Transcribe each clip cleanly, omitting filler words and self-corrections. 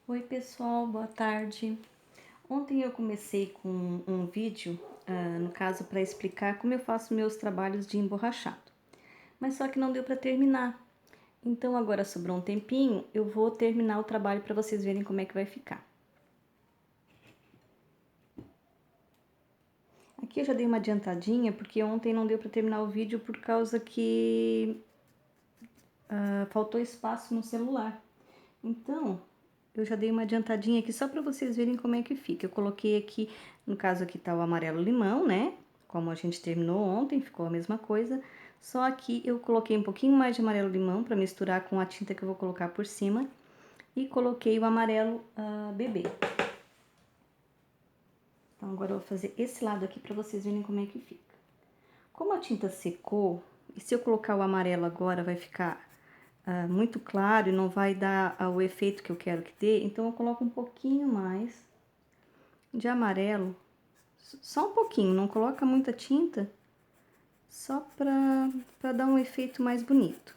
Oi pessoal, boa tarde. Ontem eu comecei com um vídeo, no caso para explicar como eu faço meus trabalhos de emborrachado, mas só que não deu para terminar. Então agora sobrou um tempinho, eu vou terminar o trabalho para vocês verem como é que vai ficar. Aqui eu já dei uma adiantadinha porque ontem não deu para terminar o vídeo por causa que faltou espaço no celular. Então eu já dei uma adiantadinha aqui só para vocês verem como é que fica. Eu coloquei aqui, no caso aqui tá o amarelo limão, né? Como a gente terminou ontem, ficou a mesma coisa. Só aqui eu coloquei um pouquinho mais de amarelo limão para misturar com a tinta que eu vou colocar por cima. E coloquei o amarelo bebê. Então agora eu vou fazer esse lado aqui para vocês verem como é que fica. Como a tinta secou, e se eu colocar o amarelo agora vai ficar muito claro e não vai dar o efeito que eu quero que dê, então eu coloco um pouquinho mais de amarelo, só um pouquinho, não coloca muita tinta, só pra dar um efeito mais bonito.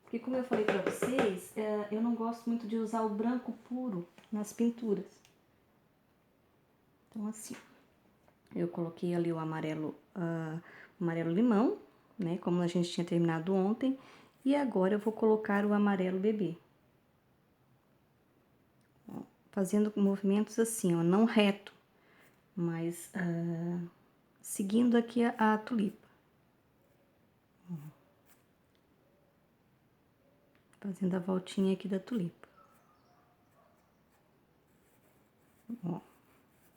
Porque como eu falei pra vocês, eu não gosto muito de usar o branco puro nas pinturas. Então assim, eu coloquei ali o amarelo limão, né, como a gente tinha terminado ontem, e agora eu vou colocar o amarelo bebê. Ó, fazendo movimentos assim, ó, não reto, mas seguindo aqui a tulipa. Fazendo a voltinha aqui da tulipa. Ó,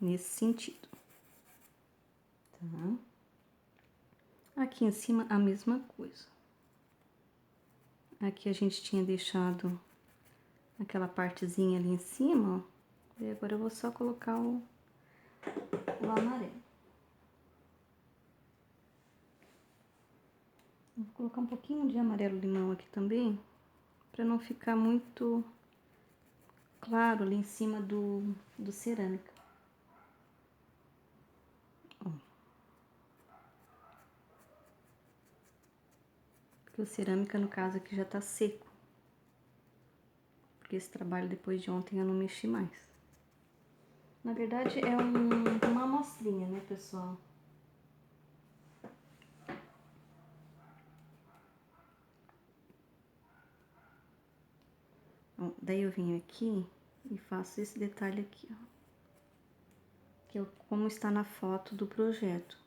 nesse sentido. Tá? Aqui em cima a mesma coisa. Aqui a gente tinha deixado aquela partezinha ali em cima, ó. E agora eu vou só colocar o amarelo. Vou colocar um pouquinho de amarelo limão aqui também, para não ficar muito claro ali em cima do cerâmica. Ó. Porque o cerâmica, no caso, aqui já tá seco. Porque esse trabalho depois de ontem eu não mexi mais. Na verdade é uma amostrinha, né, pessoal? Ó, daí eu venho aqui e faço esse detalhe aqui, ó. Que é como está na foto do projeto.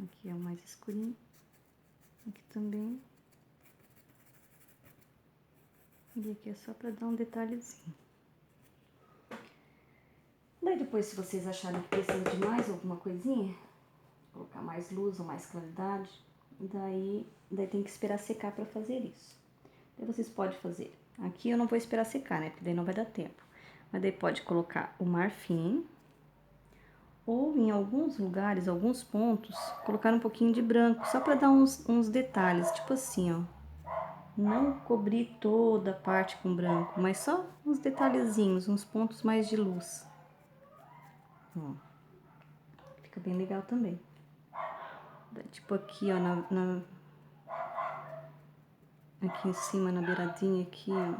Aqui é o mais escurinho. Aqui também. E aqui é só pra dar um detalhezinho. Daí depois, se vocês acharem que precisa de mais alguma coisinha, colocar mais luz ou mais claridade, daí tem que esperar secar pra fazer isso. Daí vocês podem fazer. Aqui eu não vou esperar secar, né? Porque daí não vai dar tempo. Mas daí pode colocar o marfim. Ou em alguns lugares, alguns pontos, colocar um pouquinho de branco, só para dar uns detalhes, tipo assim, ó. Não cobrir toda a parte com branco, mas só uns detalhezinhos, uns pontos mais de luz. Ó. Fica bem legal também. Tipo aqui, ó, aqui em cima, na beiradinha aqui, ó.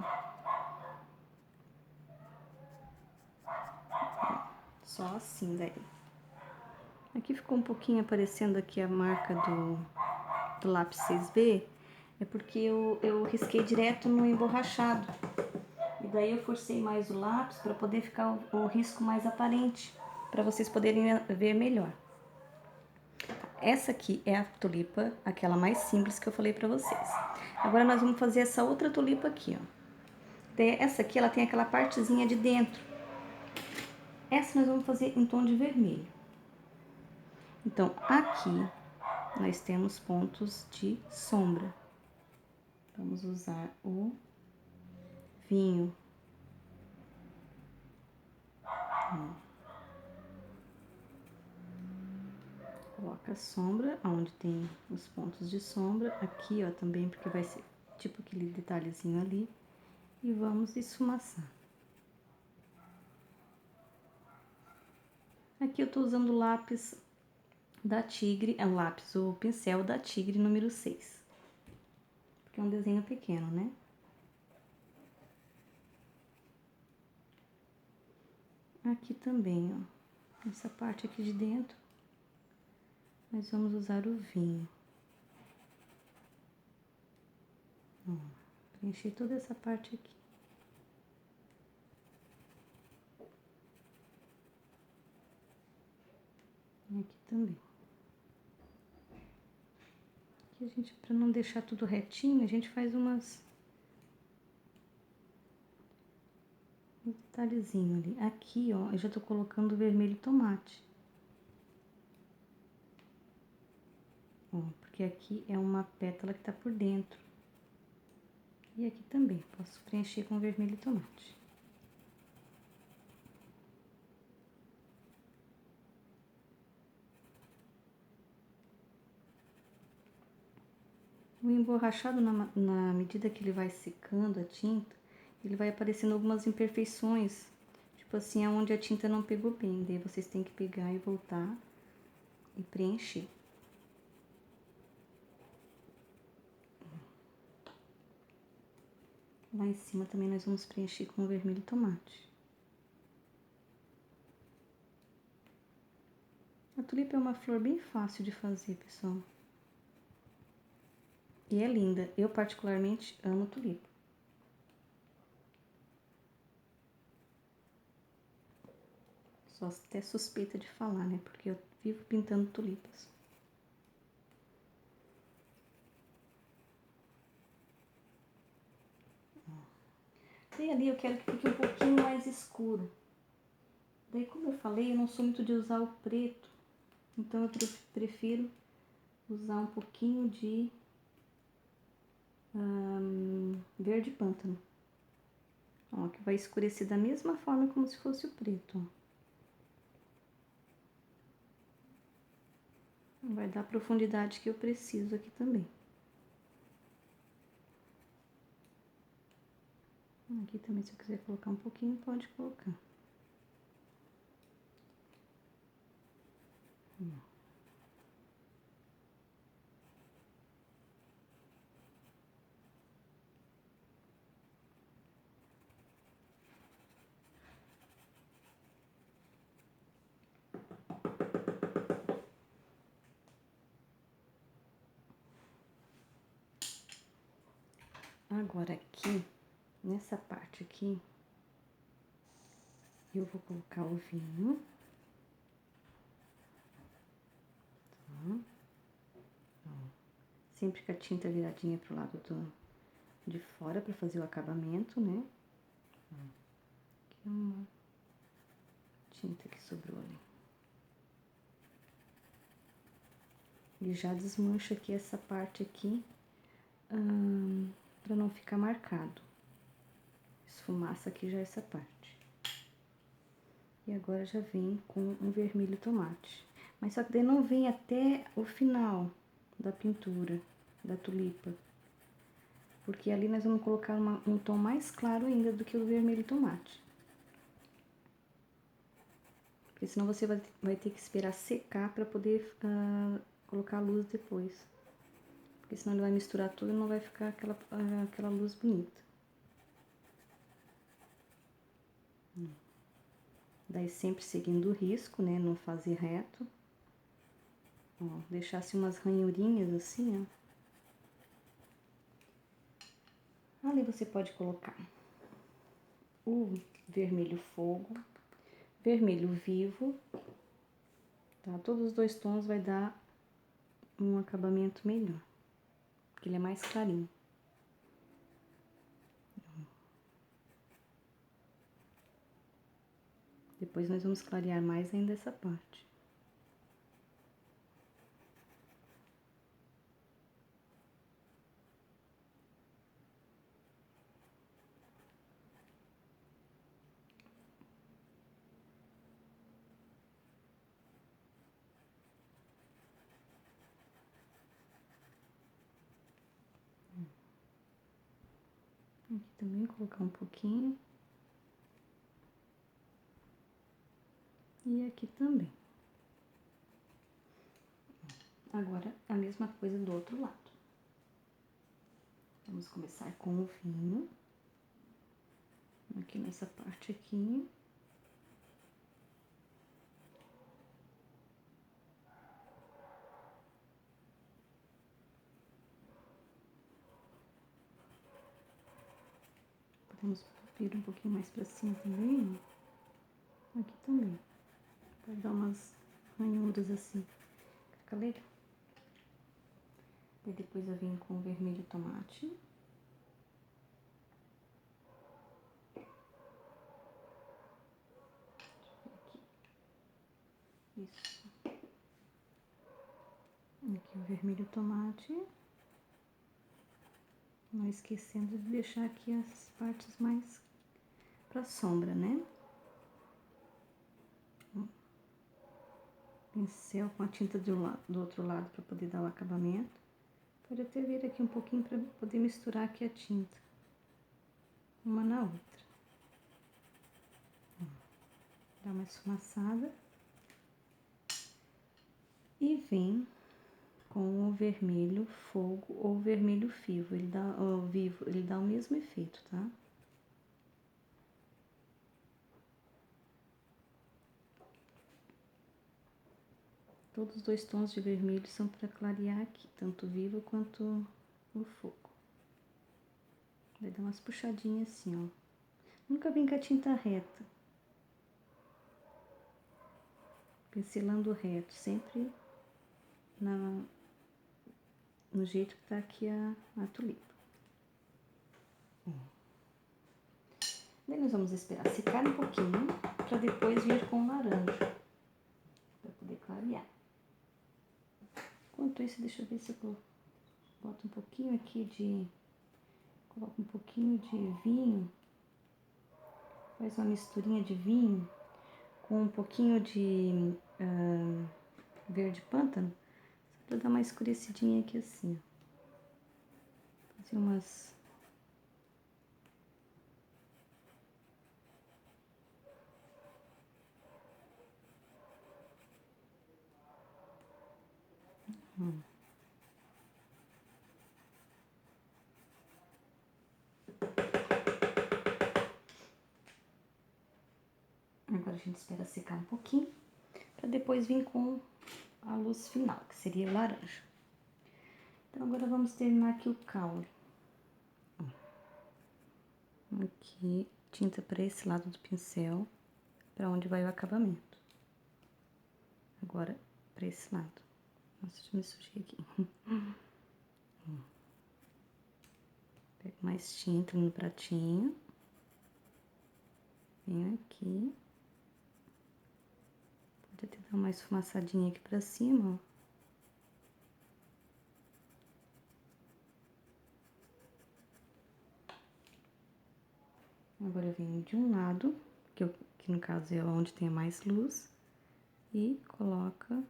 Só assim, daí. Aqui ficou um pouquinho aparecendo aqui a marca do lápis 6B, é porque eu risquei direto no emborrachado. E daí eu forcei mais o lápis para poder ficar o risco mais aparente, para vocês poderem ver melhor. Essa aqui é a tulipa, aquela mais simples que eu falei para vocês. Agora nós vamos fazer essa outra tulipa aqui, ó. Essa aqui, ela tem aquela partezinha de dentro. Essa nós vamos fazer em tom de vermelho. Então, aqui nós temos pontos de sombra. Vamos usar o vinho. Coloca a sombra, onde tem os pontos de sombra. Aqui, ó, também, porque vai ser tipo aquele detalhezinho ali. E vamos esfumaçar. Aqui eu tô usando o lápis da Tigre, o pincel da Tigre número 6. porque é um desenho pequeno, né? Aqui também, ó, essa parte aqui de dentro, nós vamos usar o vinho. Ó, preencher toda essa parte aqui. E aqui também. Aqui a gente, pra não deixar tudo retinho, a gente faz umas... um detalhezinho ali. Aqui, ó, eu já tô colocando o vermelho tomate. Ó, porque aqui é uma pétala que tá por dentro. E aqui também, posso preencher com vermelho tomate. O emborrachado, na medida que ele vai secando a tinta, ele vai aparecendo algumas imperfeições. Tipo assim, aonde a tinta não pegou bem. Daí vocês têm que pegar e voltar e preencher. Lá em cima também nós vamos preencher com vermelho tomate. A tulipa é uma flor bem fácil de fazer, pessoal. E é linda. Eu particularmente amo tulipa. Sou até suspeita de falar, né? Porque eu vivo pintando tulipas. E ali eu quero que fique um pouquinho mais escuro. Daí, como eu falei, eu não sou muito de usar o preto. Então, eu prefiro usar um pouquinho de verde pântano. Ó, que vai escurecer da mesma forma como se fosse o preto, ó. Vai dar a profundidade que eu preciso aqui também. Aqui também, se eu quiser colocar um pouquinho, pode colocar. Agora aqui, nessa parte aqui, eu vou colocar o vinho. Tá? Ó, sempre com a tinta viradinha pro lado de fora para fazer o acabamento, né? Aqui é uma tinta que sobrou ali. E já desmancha aqui essa parte aqui, para não ficar marcado. Esfumaça aqui já essa parte. E agora já vem com um vermelho tomate. Mas só que daí não vem até o final da pintura, da tulipa. Porque ali nós vamos colocar um tom mais claro ainda do que o vermelho tomate. Porque senão você vai ter que esperar secar para poder colocar a luz depois. Porque senão ele vai misturar tudo e não vai ficar aquela luz bonita. Daí sempre seguindo o risco, né? Não fazer reto. Ó, deixar assim umas ranhurinhas assim, ó. Ali você pode colocar o vermelho fogo, vermelho vivo, tá? Todos os dois tons vai dar um acabamento melhor, porque ele é mais clarinho. Depois nós vamos clarear mais ainda essa parte. Aqui também colocar um pouquinho. E aqui também. Agora, a mesma coisa do outro lado. Vamos começar com o vinho. Aqui nessa parte aqui. Podemos vir um pouquinho mais pra cima também, ó. Aqui também. Pode dar umas ranhuras assim. Fica legal. E depois eu venho com o vermelho tomate. Aqui. Isso. Aqui o vermelho tomate. Não esquecendo de deixar aqui as partes mais pra sombra, né? Pincel com a tinta do outro lado para poder dar o acabamento. Pode até vir aqui um pouquinho para poder misturar aqui a tinta, uma na outra. Dá uma esfumaçada. E vem com o vermelho fogo ou vermelho vivo, ele dá o mesmo efeito, tá? Todos os dois tons de vermelho são para clarear aqui, tanto o vivo quanto o fogo. Vai dar umas puxadinhas assim, ó. Nunca vem com a tinta reta. Pincelando reto, sempre no jeito que tá aqui a tulipa. Daí nós vamos esperar secar um pouquinho, para depois vir com o laranja, para poder clarear. Enquanto isso, deixa eu ver se eu boto um pouquinho aqui coloco um pouquinho de vinho, faz uma misturinha de vinho com um pouquinho de verde pântano, só para dar uma escurecidinha aqui assim, ó. Fazer umas... Agora a gente espera secar um pouquinho, para depois vir com a luz final, que seria laranja. Então agora vamos terminar aqui o caule. Aqui, tinta para esse lado do pincel, para onde vai o acabamento. Agora, para esse lado. Nossa, já me sujei aqui. Pego mais tinta no pratinho. Venho aqui. Pode até dar uma esfumaçadinha aqui pra cima, ó. Agora eu venho de um lado, que no caso é onde tem mais luz, e coloca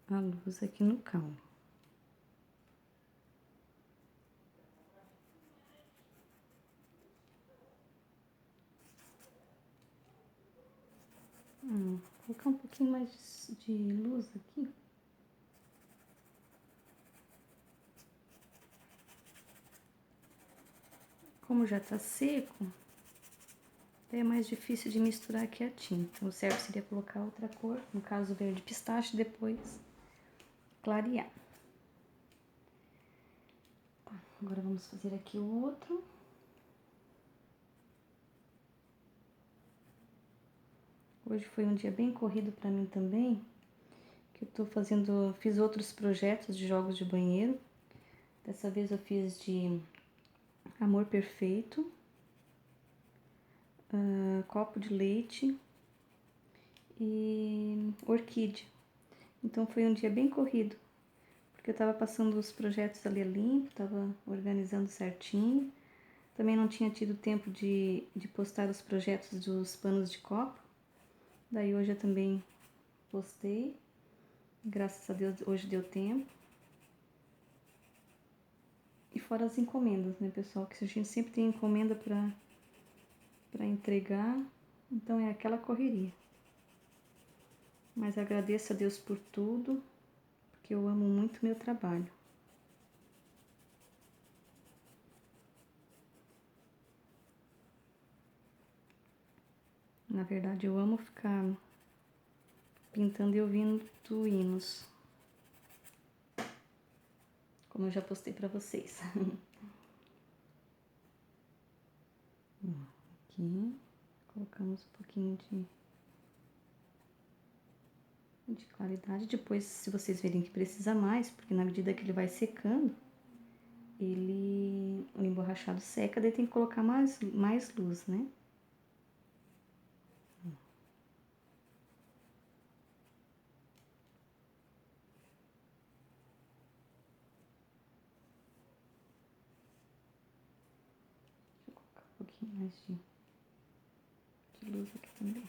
a luz aqui no caule. Vou colocar um pouquinho mais de luz aqui. Como já tá seco, é mais difícil de misturar aqui a tinta. O certo seria colocar outra cor, no caso verde pistache, depois clarear. Tá, agora vamos fazer aqui o outro. Hoje foi um dia bem corrido pra mim também, que eu fiz outros projetos de jogos de banheiro. Dessa vez eu fiz de amor perfeito, copo de leite e orquídea. Então foi um dia bem corrido, porque eu tava passando os projetos ali limpo, tava organizando certinho. Também não tinha tido tempo de postar os projetos dos panos de copo. Daí hoje eu também postei. Graças a Deus hoje deu tempo. E fora as encomendas, né, pessoal? Que a gente sempre tem encomenda para entregar. Então é aquela correria. Mas agradeço a Deus por tudo, porque eu amo muito meu trabalho. Na verdade, eu amo ficar pintando e ouvindo hinos. Como eu já postei pra vocês. Aqui, colocamos um pouquinho de claridade. Depois, se vocês verem que precisa mais, porque na medida que ele vai secando, o emborrachado seca, daí tem que colocar mais luz, né? Deixa eu colocar um pouquinho mais de luz aqui também.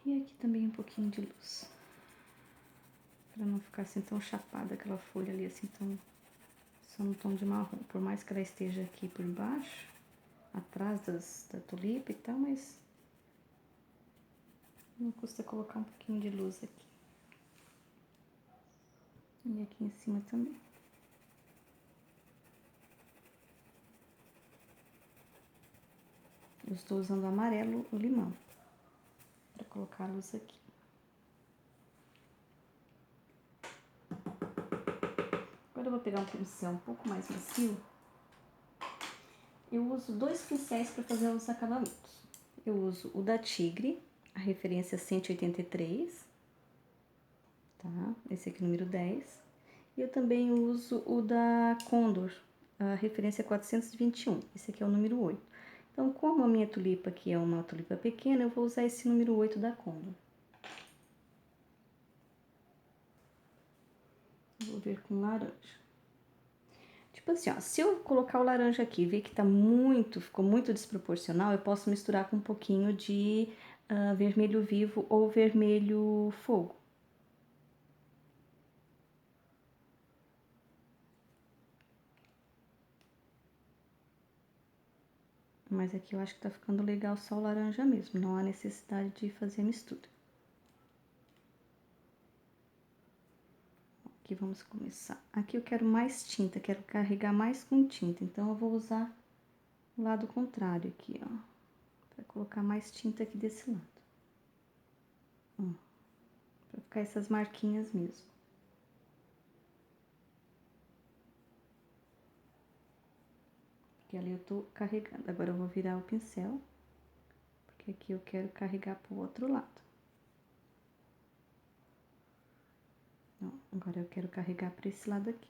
E aqui também um pouquinho de luz. Pra não ficar assim tão chapada aquela folha ali, assim tão... Só no tom de marrom. Por mais que ela esteja aqui por baixo, atrás da tulipa e tal, mas... Não custa colocar um pouquinho de luz aqui. E aqui em cima também. Eu estou usando amarelo ou limão para colocar a luz aqui. Agora eu vou pegar um pincel um pouco mais macio. Eu uso 2 pincéis para fazer os acabamentos. Eu uso o da Tigre, a referência 183, tá? Esse aqui, número 10. E eu também uso o da Condor, a referência 421. Esse aqui é o número 8. Então, como a minha tulipa aqui é uma tulipa pequena, eu vou usar esse número 8 da Condor. Vou ver com laranja. Tipo assim, ó, se eu colocar o laranja aqui e ver que ficou muito desproporcional, eu posso misturar com um pouquinho de vermelho vivo ou vermelho fogo. Mas aqui eu acho que tá ficando legal só o laranja mesmo, não há necessidade de fazer mistura. Aqui vamos começar. Aqui eu quero mais tinta, quero carregar mais com tinta, então eu vou usar o lado contrário aqui, ó. Pra colocar mais tinta aqui desse lado. Ó, pra ficar essas marquinhas mesmo. Porque ali eu tô carregando. Agora eu vou virar o pincel, porque aqui eu quero carregar pro outro lado. Ó, agora eu quero carregar pra esse lado aqui.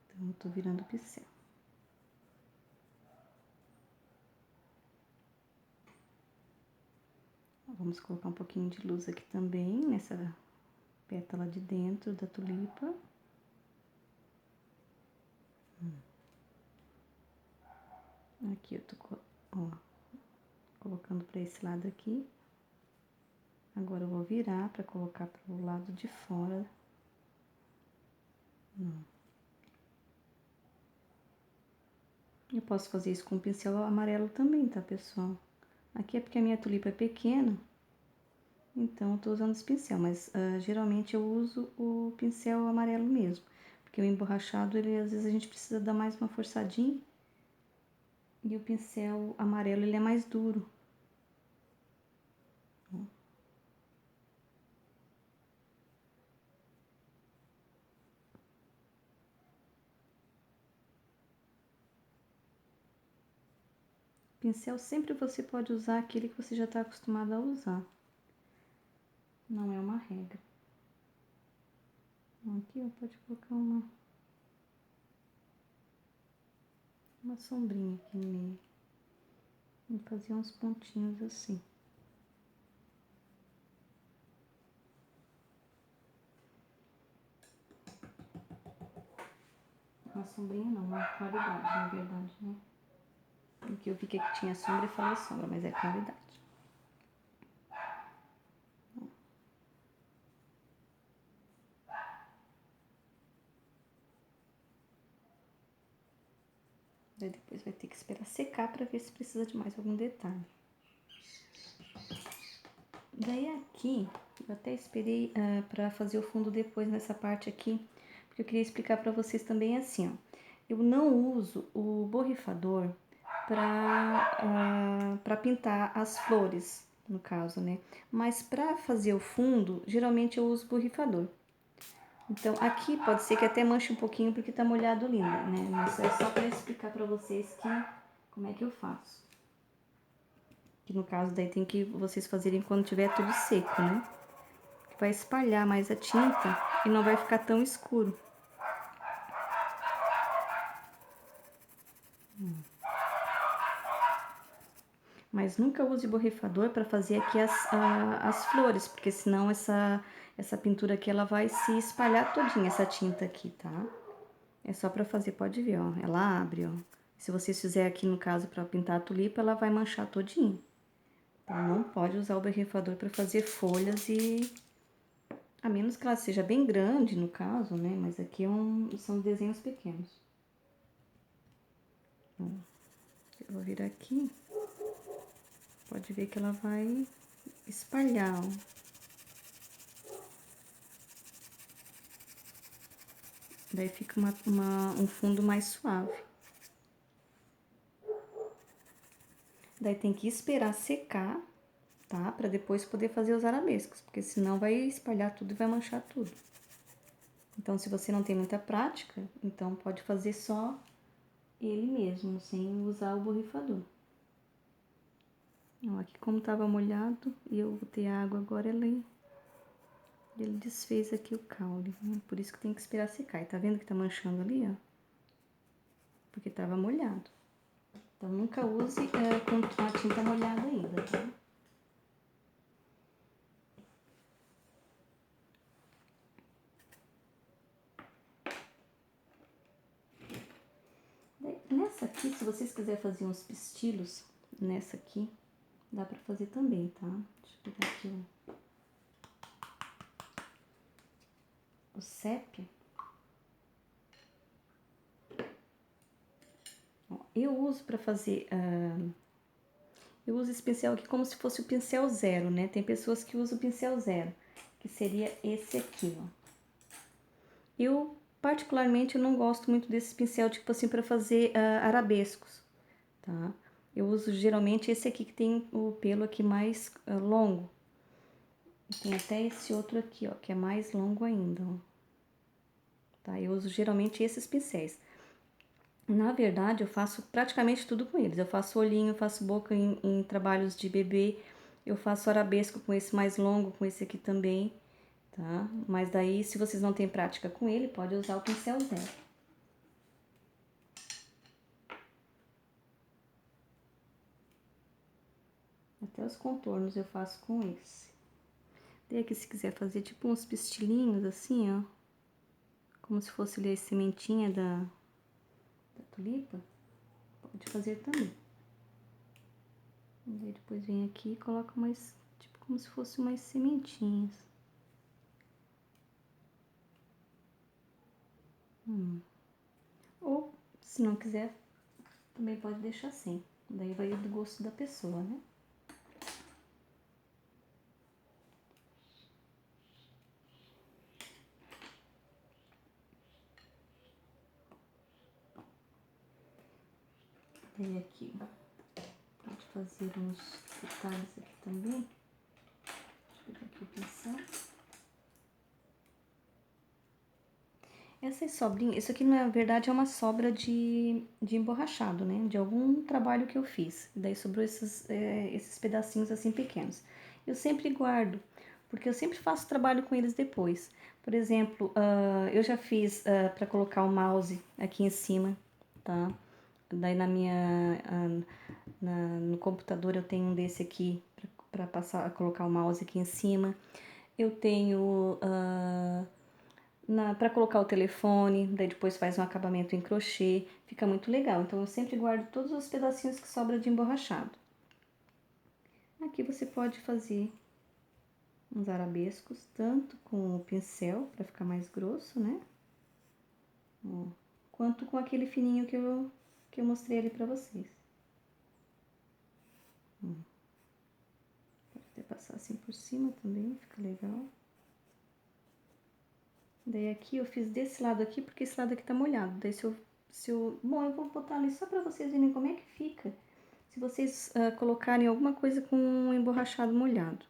Então, eu tô virando o pincel. Vamos colocar um pouquinho de luz aqui também, nessa pétala de dentro da tulipa. Aqui eu tô, ó, colocando pra esse lado aqui. Agora eu vou virar pra colocar pro lado de fora. Eu posso fazer isso com pincel amarelo também, tá, pessoal? Aqui é porque a minha tulipa é pequena, então eu tô usando esse pincel, mas geralmente eu uso o pincel amarelo mesmo. Porque o emborrachado, às vezes a gente precisa dar mais uma forçadinha. E o pincel amarelo, ele é mais duro. Pincel sempre você pode usar aquele que você já está acostumado a usar. Não é uma regra. Aqui ó, pode colocar uma sombrinha aqui no meio. E fazer uns pontinhos assim. Uma sombrinha não, uma claridade, na verdade, né? Porque eu vi que aqui tinha sombra e falei sombra, mas é claridade. Daí depois vai ter que esperar secar para ver se precisa de mais algum detalhe. Daí aqui, eu até esperei para fazer o fundo depois nessa parte aqui, porque eu queria explicar para vocês também assim, ó. Eu não uso o borrifador para pintar as flores, no caso, né? Mas para fazer o fundo, geralmente eu uso borrifador. Então, aqui pode ser que até manche um pouquinho porque tá molhado linda, né? Mas é só para explicar para vocês como é que eu faço. Que no caso daí tem que vocês fazerem quando tiver tudo seco, né? Vai espalhar mais a tinta e não vai ficar tão escuro. Mas nunca use borrifador para fazer aqui as flores, porque senão essa pintura aqui ela vai se espalhar todinha, essa tinta aqui, tá? É só para fazer, pode ver, ó, ela abre, ó. Se vocês fizerem aqui no caso para pintar a tulipa, ela vai manchar todinha. Então não pode usar o borrifador para fazer folhas a menos que ela seja bem grande no caso, né? Mas aqui são desenhos pequenos. Ó, eu vou virar aqui. Pode ver que ela vai espalhar, ó. Daí fica um fundo mais suave. Daí tem que esperar secar, tá? Pra depois poder fazer os arabescos, porque senão vai espalhar tudo e vai manchar tudo. Então, se você não tem muita prática, então pode fazer só ele mesmo, sem usar o borrifador. Ó, aqui como tava molhado e eu botei água agora, ele desfez aqui o caule, né? Por isso que tem que esperar secar. E tá vendo que tá manchando ali, ó? Porque tava molhado. Então, nunca use com a tinta molhada ainda, tá? Nessa aqui, se vocês quiserem fazer uns pistilhos, nessa aqui, dá pra fazer também, tá? Deixa eu pegar aqui o sépia. Ó, eu uso pra fazer... eu uso esse pincel aqui como se fosse o pincel zero, né? Tem pessoas que usam o pincel zero, que seria esse aqui, ó. Eu, particularmente, eu não gosto muito desse pincel, tipo assim, pra fazer arabescos, tá? Eu uso geralmente esse aqui que tem o pelo aqui mais longo. E tem até esse outro aqui, ó, que é mais longo ainda, ó. Tá? Eu uso geralmente esses pincéis. Na verdade, eu faço praticamente tudo com eles. Eu faço olhinho, eu faço boca em trabalhos de bebê. Eu faço arabesco com esse mais longo, com esse aqui também, tá? Mas daí, se vocês não têm prática com ele, pode usar o pincel zero. Até os contornos eu faço com esse. Daí aqui, se quiser fazer tipo uns pistilinhos assim, ó. Como se fosse ali a sementinha da tulipa, pode fazer também. E daí depois vem aqui e coloca mais, tipo como se fosse umas sementinhas. Ou, se não quiser, também pode deixar assim. Daí vai do gosto da pessoa, né? Daí aqui, pode fazer uns detalhes aqui também. Deixa eu pegar aqui o pincel. Essas sobrinhas, isso aqui na verdade é uma sobra de emborrachado, né? De algum trabalho que eu fiz. Daí sobrou esses pedacinhos assim pequenos. Eu sempre guardo, porque eu sempre faço trabalho com eles depois. Por exemplo, eu já fiz para colocar o mouse aqui em cima, tá? Daí no computador eu tenho um desse aqui para colocar o mouse aqui em cima. Eu tenho para colocar o telefone, daí depois faz um acabamento em crochê, fica muito legal. Então eu sempre guardo todos os pedacinhos que sobra de emborrachado. Aqui você pode fazer uns arabescos, tanto com o pincel, para ficar mais grosso, né? Ó, quanto com aquele fininho que eu mostrei ali pra vocês. Pode até passar assim por cima também, fica legal. Daí aqui eu fiz desse lado aqui, porque esse lado aqui tá molhado. Daí bom, eu vou botar ali só pra vocês verem como é que fica. Se vocês colocarem alguma coisa com um emborrachado molhado.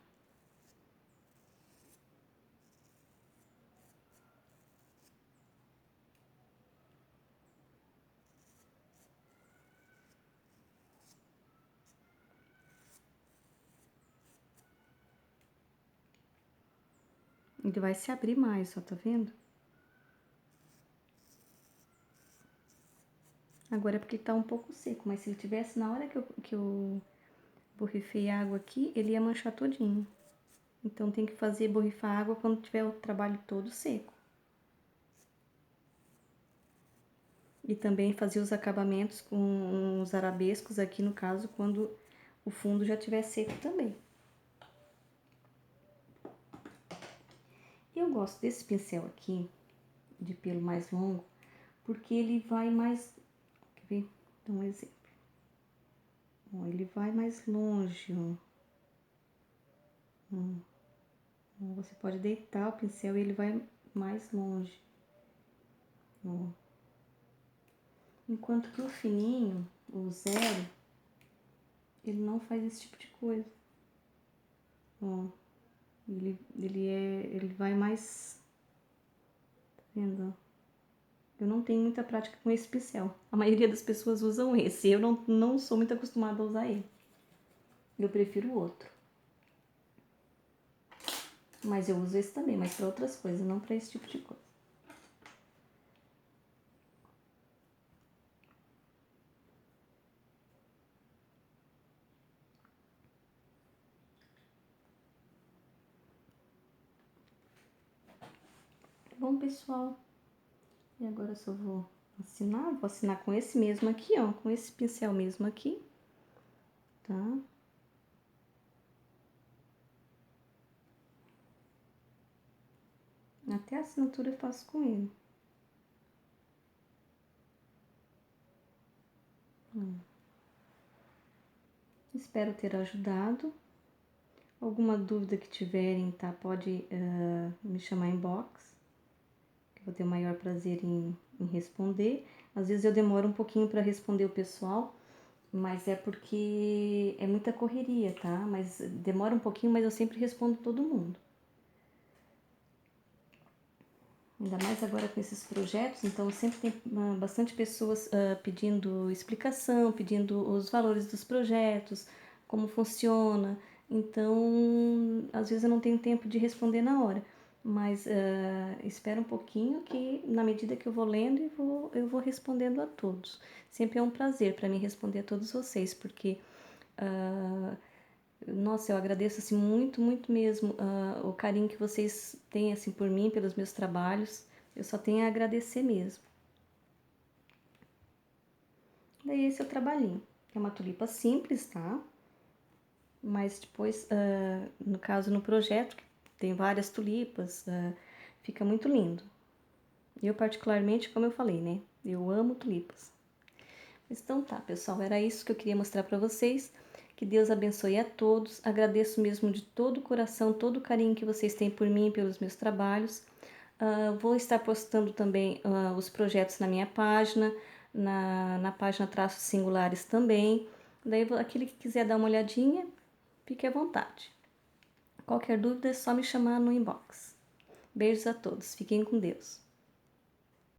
Ele vai se abrir mais, ó, tá vendo? Agora é porque tá um pouco seco, mas se ele tivesse na hora que eu borrifei água aqui, ele ia manchar todinho. Então tem que fazer borrifar água quando tiver o trabalho todo seco. E também fazer os acabamentos com os arabescos aqui, no caso, quando o fundo já estiver seco também. Eu gosto desse pincel aqui, de pelo mais longo, porque ele vai mais... Quer ver? Dá um exemplo. Ó, ele vai mais longe, ó. Você pode deitar o pincel e ele vai mais longe. Ó. Enquanto que o fininho, o zero, ele não faz esse tipo de coisa. Ó. Ele vai mais... Tá vendo? Eu não tenho muita prática com esse pincel. A maioria das pessoas usam esse. Eu não sou muito acostumada a usar ele. Eu prefiro o outro. Mas eu uso esse também, mas para outras coisas, não para esse tipo de coisa. Bom, pessoal, e agora eu só vou assinar com esse mesmo aqui, ó, com esse pincel mesmo aqui, tá? Até a assinatura eu faço com ele. Espero ter ajudado. Alguma dúvida que tiverem, tá? Pode me chamar em box, que eu vou ter o maior prazer em responder. Às vezes eu demoro um pouquinho para responder o pessoal, mas é porque é muita correria, tá? Mas demora um pouquinho, mas eu sempre respondo todo mundo. Ainda mais agora com esses projetos, então sempre tem bastante pessoas pedindo explicação, pedindo os valores dos projetos, como funciona. Então, às vezes eu não tenho tempo de responder na hora, mas espera um pouquinho que na medida que eu vou lendo eu vou respondendo a todos. Sempre é um prazer para mim responder a todos vocês, porque nossa, eu agradeço assim muito, muito mesmo o carinho que vocês têm assim por mim, pelos meus trabalhos. Eu só tenho a agradecer mesmo. Daí esse é o trabalhinho. É uma tulipa simples, tá? Mas depois, no caso no projeto, que tem várias tulipas, fica muito lindo. Eu particularmente, como eu falei, né? Eu amo tulipas. Então tá, pessoal, era isso que eu queria mostrar para vocês. Que Deus abençoe a todos. Agradeço mesmo de todo o coração, todo o carinho que vocês têm por mim, pelos meus trabalhos. Vou estar postando também os projetos na minha página, na página Traços Singulares também. Daí, aquele que quiser dar uma olhadinha, fique à vontade. Qualquer dúvida é só me chamar no inbox. Beijos a todos, fiquem com Deus.